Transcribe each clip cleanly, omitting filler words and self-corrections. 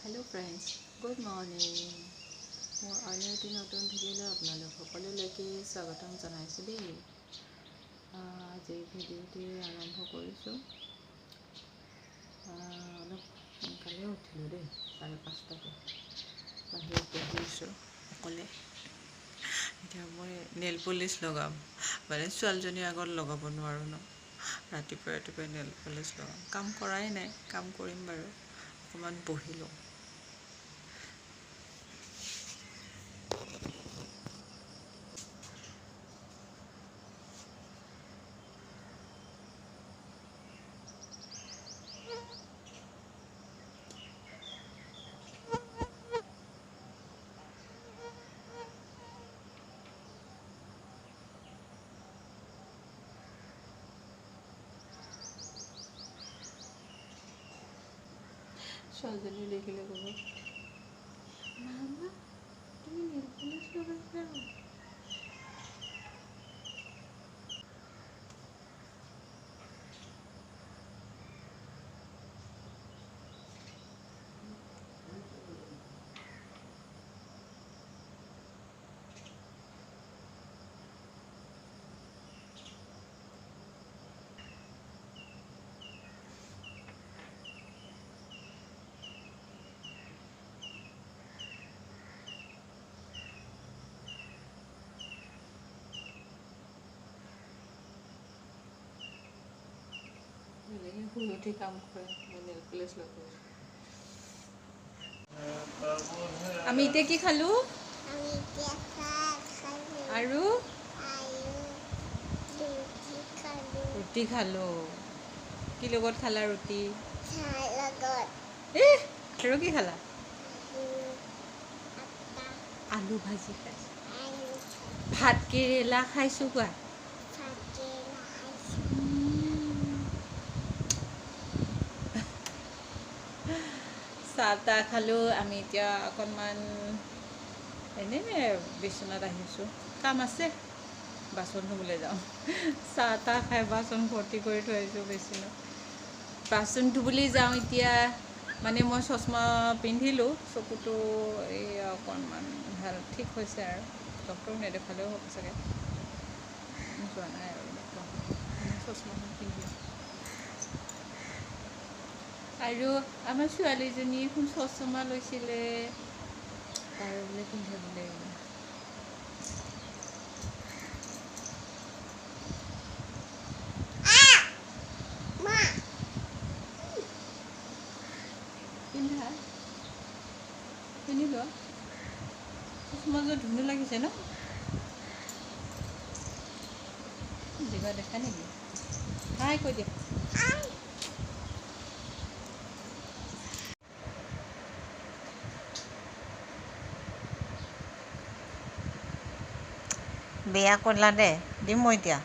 Hello friends good morning मोर अन्य eighty नतुन video आपनालोक सकलोলৈকে स्वागतम जनाइছো देই आज भिडिओटी आरम्भ কৰিছো অলপ সোনকালে উঠিলো দেই 5:30টাতে বাহিৰত বহিছো অকলে এতিয়া মই নেল পলিশ লগাম মানে ছোৱালীজনীৰ আগত লগাব নোৱাৰো ন ৰাতিপুৱা নেল পলিশ লগাম কাম কৰাই নাই কাম কৰিম বাৰু অকমান বহিলো ছোৱালীজনী দেখিলে ক'ব মামা তুমি নেল পলিশ লগাইছা শুই উঠি কাম কৰে মই নেল পলিশ লগাওঁ আমি এতিয়া কি খালো আৰু ৰুটি খালো কি লগত খালা ৰুটি আৰু কি খালা আলু ভাজি খাইছো ভাত কেৰেলা খাইছো কোৱা চাহ খালো আমি এতিয়া অকণমান এনে বিচনাত আহিছো কাম আছে বাচন ধুবলৈ যাওঁ চাহ খাই বাচন ভৰ্তি কৰি থৈ আহিছোঁ বিচনাত বাচন ধুবলৈ যাওঁ এতিয়া মানে মই চশমা পিন্ধিলোঁ চকুটো এই অকণমান ভাল ঠিক হৈছে আৰু ডক্টৰক নেদেখালেও হ'ব চাগে যোৱা নাই আৰু চশমাখন পিন্ধি আৰু আমাৰ ছোৱালীজনীয়ে এখন চশমা লৈছিলে তাৰ বোলে পিন্ধিব লাগিব পিন্ধি লোৱা চশমাযোৰ ধুনীয়া লাগিছে ন জিভা দেখা নেকি হাই কৈ দিয়া বেয়া কৰিলা দে দিম মই এতিয়া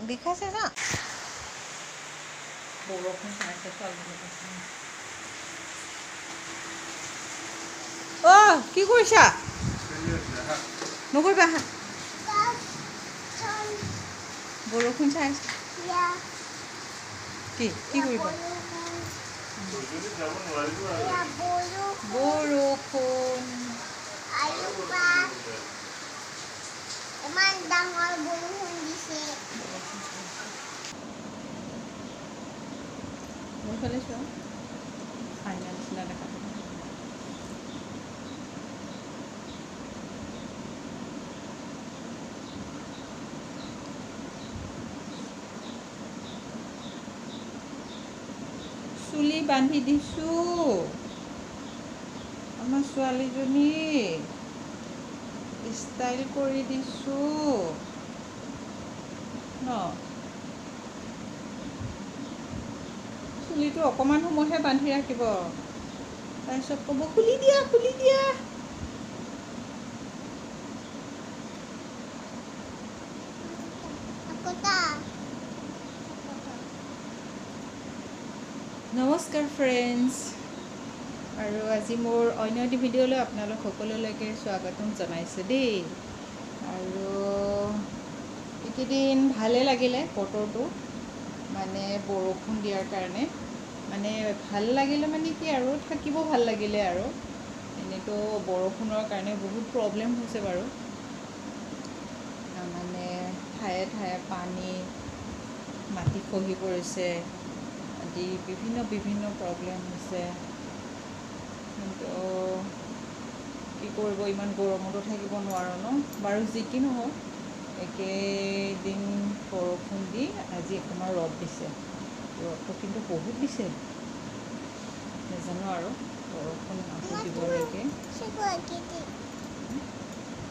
বিষাইছে যা বৰষুণ চাইছে কি কৰিছা নকৰিবা বৰষুণ চাইছে কি কৰিবা বৰষুণ ইমান ডাঙৰ বৰষুণ দিছে মোৰ ফালে চোৱা ফাইনেল নিচিনা দেখা চুলি বান্ধি দিছোঁ আমাৰ ছোৱালীজনী ষ্টাইল কৰি দিছোঁ ন চুলিটো অকণমান সময়হে বান্ধি ৰাখিব তাৰপিছত ক'ব খুলি দিয়া নমস্কাৰ ফ্ৰেণ্ডছ আৰু আজি মোৰ অন্য এটি ভিডিঅ'লৈ আপোনালোক সকলোলৈকে স্বাগতম জনাইছোঁ দেই আৰু এইকেইদিন ভালে লাগিলে বতৰটো মানে বৰষুণ দিয়াৰ কাৰণে মানে ভাল লাগিলে মানে কি আৰু থাকিব ভাল লাগিলে আৰু এনেতো বৰষুণৰ কাৰণে বহুত প্ৰব্লেম হৈছে বাৰু মানে ঠায়ে ঠায়ে পানী মাটি খহি পৰিছে আদি বিভিন্ন প্ৰব্লেম হৈছে কিন্তু কি কৰিব ইমান গৰমতো থাকিব নোৱাৰোঁ ন বাৰু যি কি নহওক একেদিন বৰষুণ দি আজি অকণমান ৰ'দ দিছে ৰ'দটো কিন্তু বহুত দিছে নাজানো আৰু বৰষুণ আকৌ দিব নেকি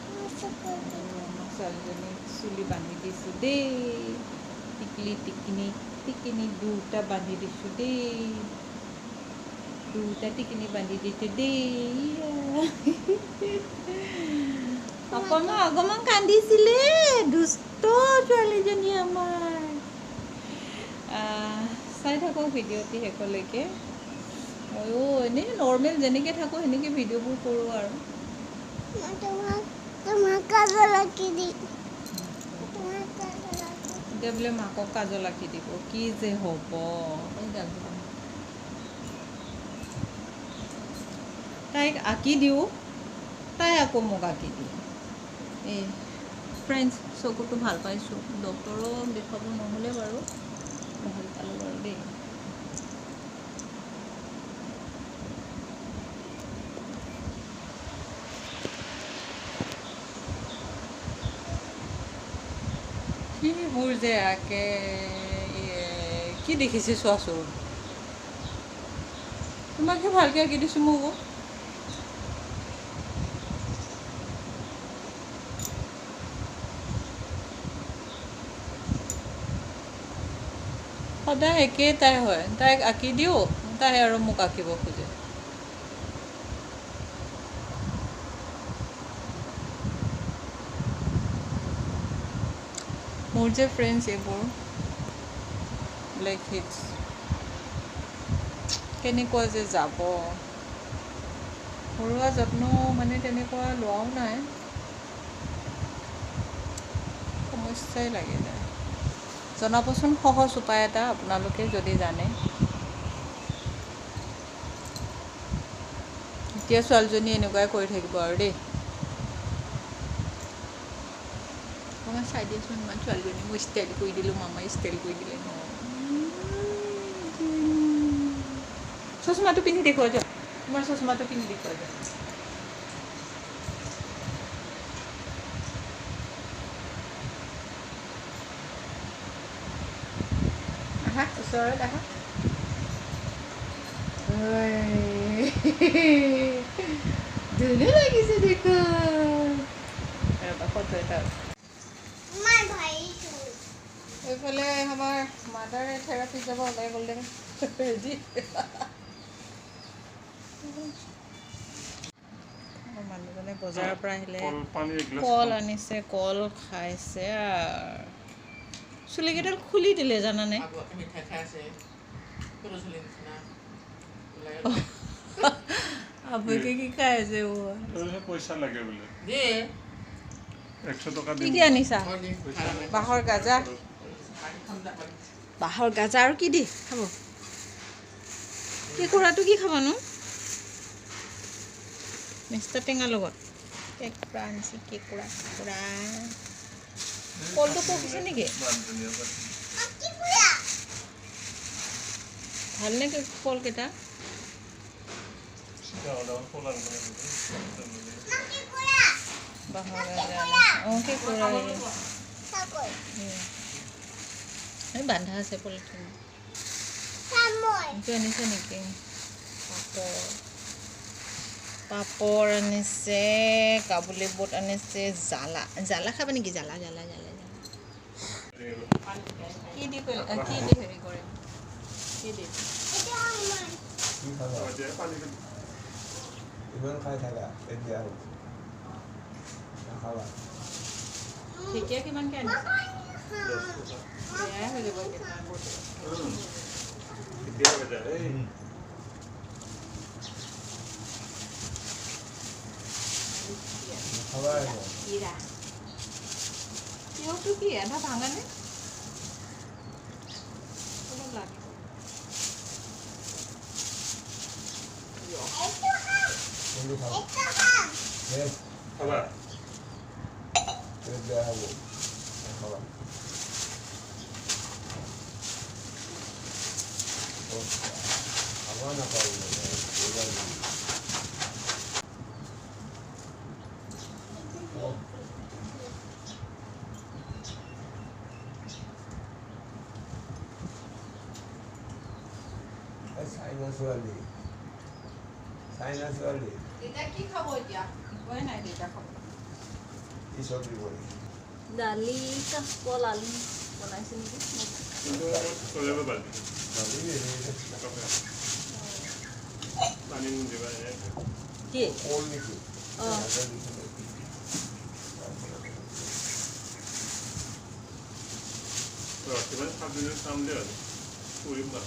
আমাৰ ছোৱালীজনীক চুলি বান্ধি দিছোঁ দেই টিকিনি দুটা বান্ধি দিছোঁ দেই দুটা টিকিনি বান্ধি দিছোঁ দেই অকণমান কান্দিছিলে দুষ্ট ছোৱালীজনী আমাৰ চাই থাকক ভিডিঅ'টি শেষলৈকে ময়ো এনেই নৰ্মেল যেনেকৈ থাকোঁ সেনেকৈ ভিডিঅ'বোৰ কৰোঁ আৰু এতিয়া বোলে মাকক কাজল আঁকি দিব কি যে হ'ব তাইক আঁকি দিওঁ তাই আকৌ মোক আঁকি দিয়ে এই ফ্ৰেণ্ডছ চকুটো ভাল পাইছোঁ ডক্তৰক দেখাব নহ'লে বাৰু ভাল পালোঁ বাৰু দেই কিবোৰ যে আঁকে কি দেখিছে চোৱাচোন তোমাকহে ভালকৈ আঁকি দিছোঁ মোকো সদায় একেই তাই হয় তাইক আঁকি দিওঁ তাই আৰু মোক আঁকিব খোজে মোৰ যে ফ্ৰেণ্ডছ এইবোৰ ব্লেক হিটছ কেনেকুৱা যে যাব ঘৰুৱা যত্ন মানে তেনেকুৱা লোৱাও নাই সমস্যাই লাগি যায় জনাবচোন সহজ উপায় এটা আপোনালোকে যদি জানে এতিয়া ছোৱালীজনী এনেকুৱাই কৰি থাকিব আৰু দেই অকণমান চাই দিয়েচোন ইমান ছোৱালীজনী মই ষ্টাইল কৰি দিলোঁ মামাই ষ্টাইল কৰি দিলে ন চশমাটো পিন্ধি দেখুওৱা যাওক তোমাৰ চশমাটো পিন্ধি দেখুওৱা যাওক আহা ওচৰত আহা ধুনীয়া লাগিছে দেখোন ফটো এটা এইফালে আমাৰ মাদাৰে থেৰাপি যাব ওলাই গ'ল দেখোন মানুহজনে বজাৰৰ পৰা আহিলে কল আনিছে কল খাইছে চুলিকেইডাল খুলি দিলে জানানে আবুকে কি খাই আছে পইচা লাগে বোলে 100 টকা কি আনিছা বাঁহৰ গাজা আৰু কি দি খাব কেঁকুৰাটো কি খাবনো মিষ্টাৰ টেঙাৰ লগত কেঁকুৰা আনিছে কেঁকুৰা কলটো পকিছে নেকি ভালনে কলকেইটা বাঁহৰ গাজা অঁ কেঁকুৰা বান্ধা আছে পলিথিন এইটো আনিছে নেকি পাপৰ আনিছে কাবুলী বুট আনিছে জ্বালা খাবা নেকি জ্বালা কি দি হেৰি কৰে কি দি ঢেকীয়া কিমানকৈ আনিছে বেয়াই হৈ যাব এতিয়া তোমাৰ বস্তু। কেতিয়া বেজা এই কিৰা তিয়হটো কি আধা ভাঙানে অলপ লাগিব খাবা দেউতা কি খাব এতিয়া একোৱে নাই দেউতা খাব দালি কাচকল আলু বনাইছে নেকি চলিব পাৰি পানী দিবা কি অঁ কিমান সাতদিনৰ কাম দিয়ে আৰু কৰিম না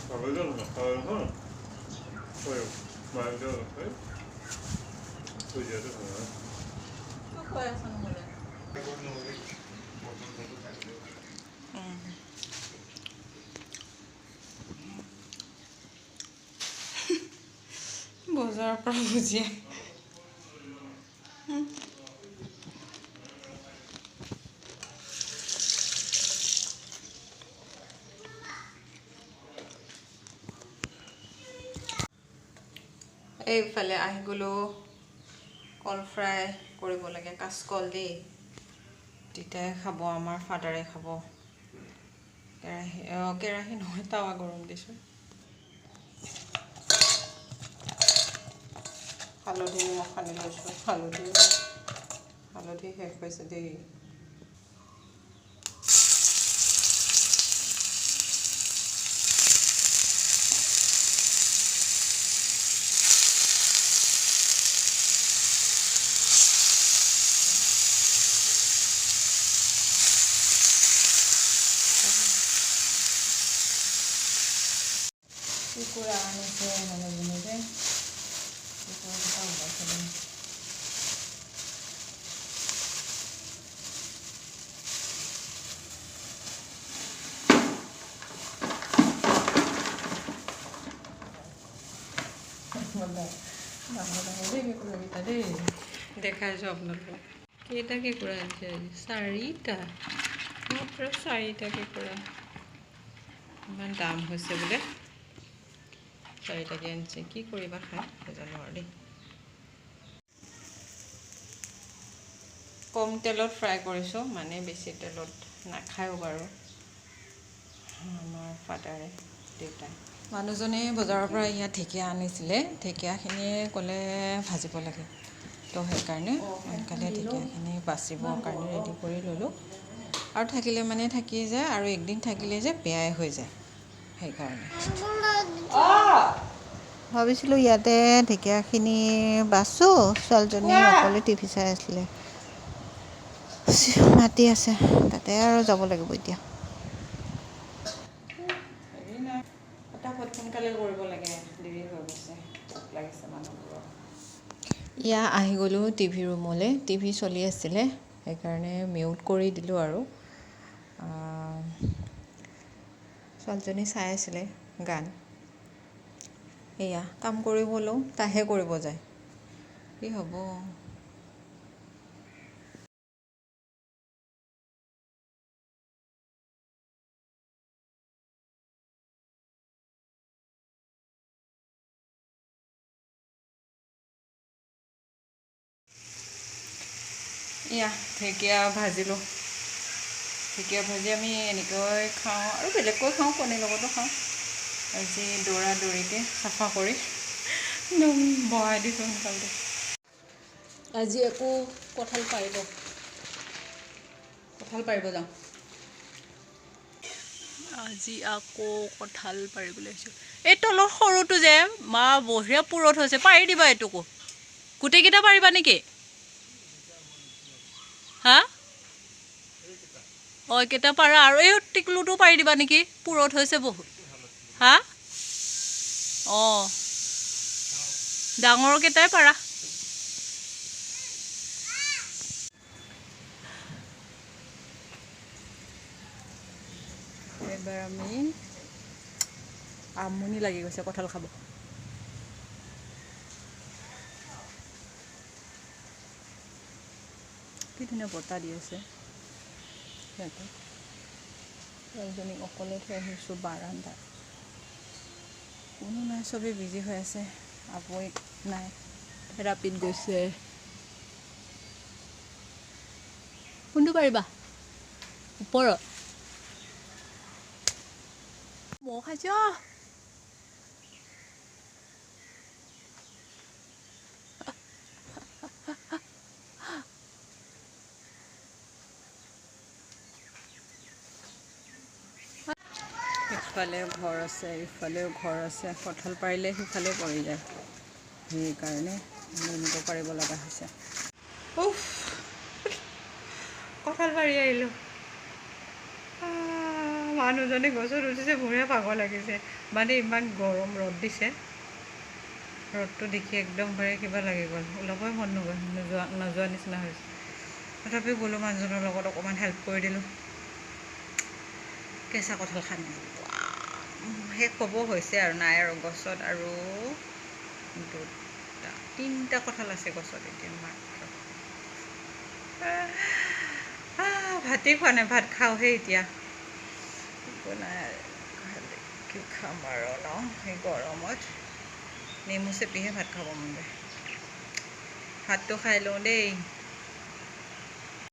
খাবলৈ যাওঁ নাখাওঁ নহয় হয় মায়ে যাওঁ নাখায় থৈ দিয়াটো ভাল কৈ আছ নহ'লে বজাৰৰ পৰা ভুজিয়া এইফালে আহি গ'লোঁ কল ফ্ৰাই কৰিব লাগে কাচকল দেই তেতিয়াই খাব আমাৰ ফাদাৰে খাব কেৰাহী নহয় তাৱা গৰম দিছোঁ হালধি নিমখ সানি লৈছোঁ হালধি শেষ হৈছে দেই কুকুৰা আনিছে মানুহজনে যে কুকুৰাকেইটা ওলাইছে কুকুৰাকেইটা দেই দেখাইছোঁ আপোনালোকক কেইটা কুকুৰা আনিছে আজি 4টা মাত্ৰ 4টা কুকুৰা ইমান দাম হৈছে বোলে 4টাকে আনিছে কি কৰিবা খাই নাজানো আৰু দেই কম তেলত ফ্ৰাই কৰিছোঁ মানে বেছি তেলত নাখায়ো বাৰু আমাৰ ফাদাৰে দেউতাই মানুহজনে বজাৰৰ পৰা ইয়াত ঢেকীয়া আনিছিলে ঢেকীয়াখিনি ক'লে ভাজিব লাগে তো সেইকাৰণে সোনকালে ঢেকীয়াখিনি বাচিবৰ কাৰণে ৰেডি কৰি ল'লোঁ আৰু থাকিলে মানে থাকি যায় আৰু একদিন থাকিলে যে বেয়াই হৈ যায় সেইকাৰণে ভাবিছিলোঁ ইয়াতে ঢেকীয়াখিনি বাচোঁ ছোৱালীজনী অকলে টিভি চাই আছিলে মাতি আছে তাতে আৰু যাব লাগিব এতিয়া সোনকালে কৰিব লাগে দেৰি হৈ গৈছে লাগিছে মানুহবোৰৰ ইয়া আহি গ'লোঁ টিভি ৰুমলৈ টিভি চলি আছিলে সেইকাৰণে মিউট কৰি দিলোঁ আৰু ছোৱালীজনী চাই আছিলে গান এয়া কাম কৰিবলৈও তাইহে কৰিব যায় কি হ'ব এয়া ঢেকীয়া ভাজিলোঁ ঢেকীয়া ভাজি আমি এনেকৈ খাওঁ আৰু বেলেগকৈ খাওঁ কণীৰ লগতো খাওঁ আজি দৌৰা দৌৰিকৈ চাফা কৰি একদম বহাই দিছোঁ সোনকালে আজি একো কঁঠাল পাৰিব যাওঁ আজি আকৌ কঁঠাল পাৰিবলৈ আহিছোঁ। এই তলৰ সৰুটো যে মা বঢ়িয়া পুৰত হৈছে, পাৰি দিবা এইটোকো। গোটেইকেইটা পাৰিবা নেকি? হা এইকেইটা পাৰা আৰু এই টিকলুটো পাৰি দিবা নেকি? পুৰত হৈছে বহুত। হা অঁ ডাঙৰকেইটাই পাৰা। এবাৰ আমি আমনি লাগি গৈছে কঁঠাল খাব। কি ধুনীয়া বতাহ দি আছে। সিহঁতে এজনী অকলে থৈ আহিছোঁ বাৰান্দাত। কোনো নাই, চবেই বিজি হৈ আছে। আপৈ নাই, থেৰাপিত গৈছে। কোনটো পাৰিবা? ওপৰত মহ খাইছ। ইফালেও ঘৰ আছে, ইফালেও ঘৰ আছে। কঁঠাল পাৰিলে সিফালে পৰি যায়, সেইকাৰণে এনেকৈ পাৰিব লগা হৈছে। কঁঠাল পাৰি আহিলোঁ। মানুহজনে গছত উঠিছে, মোৰে ভাগৰ লাগিছে। মানে ইমান গৰম ৰ'দ দিছে, ৰ'দটো দেখি একদম কিবা লাগি গ'ল, ওলাবই মন নোযোৱা নিচিনা হৈছে। তথাপিও গ'লোঁ মানুহজনৰ লগত, অকণমান হেল্প কৰি দিলোঁ। কেঁচা কঁঠাল খাম, শেষ হ'ব হৈছে আৰু নাই আৰু গছত আৰু 3টা কঁঠাল আছে গছত এতিয়া মাত্ৰ। ভাতেই খোৱা নাই, ভাত খাওঁহে এতিয়া। একো নাই, কি খাম আৰু ন সেই গৰমত। নেমু চেপিহে ভাত খাব মন যায়। ভাতটো খাই লওঁ দেই।